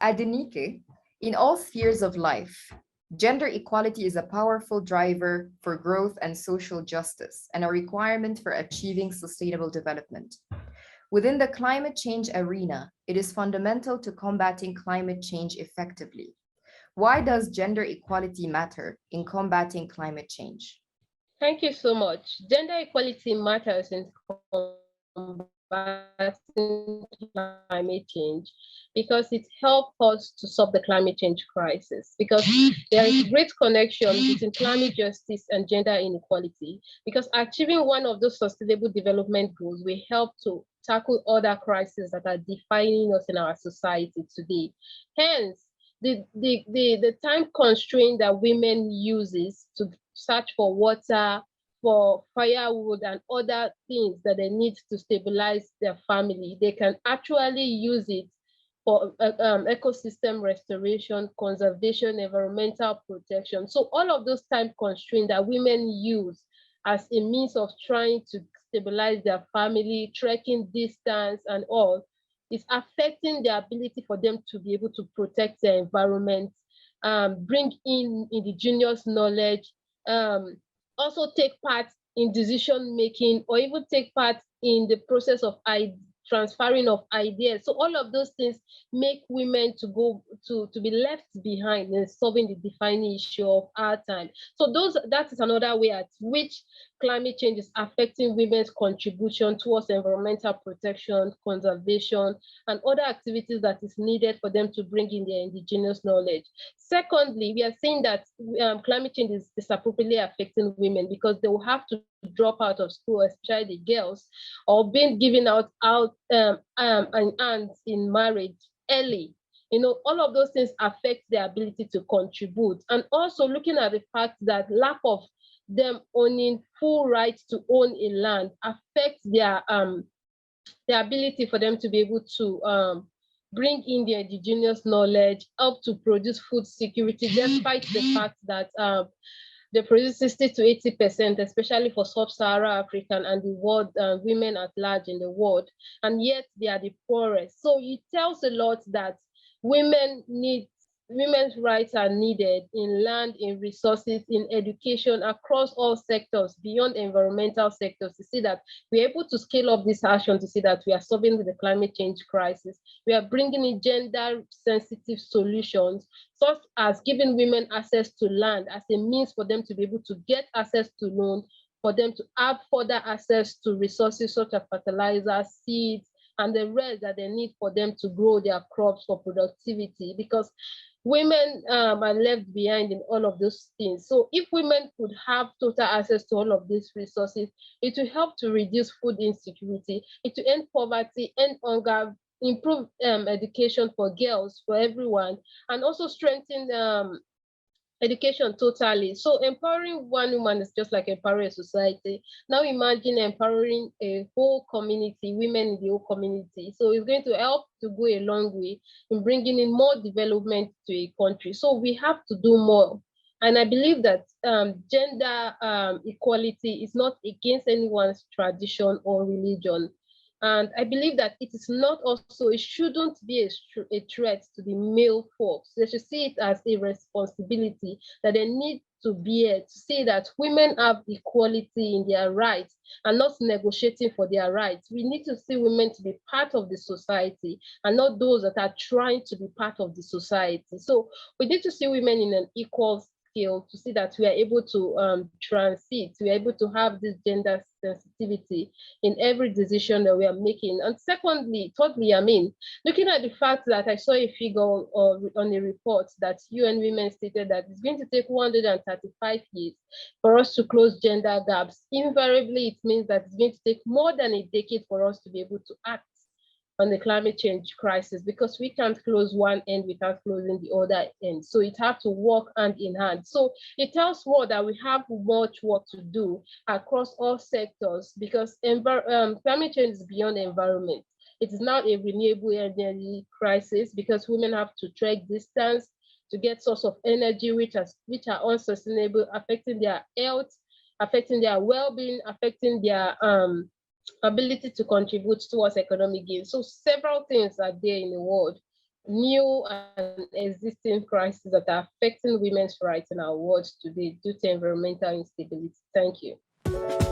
Adenike, in all spheres of life, gender equality is a powerful driver for growth and social justice and a requirement for achieving sustainable development. Within the climate change arena, it is fundamental to combating climate change effectively. Why does gender equality matter in combating climate change? Thank you so much. Gender equality matters in combating climate change because it helps us to solve the climate change crisis. Because there is great connection between climate justice and gender inequality. Because achieving one of those sustainable development goals will help to tackle other crises that are defining us in our society today. Hence, the time constraint that women uses to search for water, for firewood and other things that they need to stabilize their family, they can actually use it for ecosystem restoration, conservation, environmental protection. So all of those time constraints that women use as a means of trying to stabilize their family, trekking distance and all, is affecting the ability for them to be able to protect their environment, bring in indigenous knowledge, also take part in decision making, or even take part in the process of transferring of ideas. So all of those things make women to go to be left behind in solving the defining issue of our time. So that is another way at which climate change is affecting women's contribution towards environmental protection, conservation, and other activities that is needed for them to bring in their indigenous knowledge. Secondly, we are saying that climate change is disappropriately affecting women because they will have to drop out of school, especially the girls, or being given out and aunts in marriage early. All of those things affect their ability to contribute. And also looking at the fact that lack of them owning full rights to own a land affects their ability for them to be able to bring in their indigenous knowledge, help to produce food security, despite the fact that they produce 60 to 80%, especially for sub-Saharan African and the world, women at large in the world, and yet they are the poorest. So it tells a lot that women's rights are needed in land, in resources, in education, across all sectors, beyond environmental sectors, to see that we're able to scale up this action, to see that we are solving the climate change crisis. We are bringing in gender-sensitive solutions, such as giving women access to land as a means for them to be able to get access to loans, for them to have further access to resources such as fertilizer, seeds, and the rest that they need for them to grow their crops for productivity, because women are left behind in all of those things. So if women could have total access to all of these resources, it will help to reduce food insecurity, it will end poverty, end hunger, improve education for girls, for everyone, and also strengthen education totally. So empowering one woman is just like empowering a society. Now imagine empowering a whole community, women in the whole community. So it's going to help to go a long way in bringing in more development to a country. So we have to do more. And I believe that gender equality is not against anyone's tradition or religion. And I believe that it is not also, it shouldn't be a threat to the male folks. They should see it as a responsibility that they need to bear, to say that women have equality in their rights and not negotiating for their rights. We need to see women to be part of the society and not those that are trying to be part of the society. So we need to see women in an equal scale, to see that we are able to transit, we are able to have this gender sensitivity in every decision that we are making. And thirdly, looking at the fact that I saw a figure on a report that UN Women stated that it's going to take 135 years for us to close gender gaps. Invariably, it means that it's going to take more than a decade for us to be able to act on the climate change crisis, because we can't close one end without closing the other end. So it has to work hand in hand. So it tells us that we have much work to do across all sectors, because climate change is beyond the environment. It is now a renewable energy crisis, because women have to trek distance to get source of energy which are unsustainable, affecting their health, affecting their well-being, affecting their ability to contribute towards economic gain. So several things are there in the world new and existing crises that are affecting women's rights in our world today due to environmental instability. Thank you.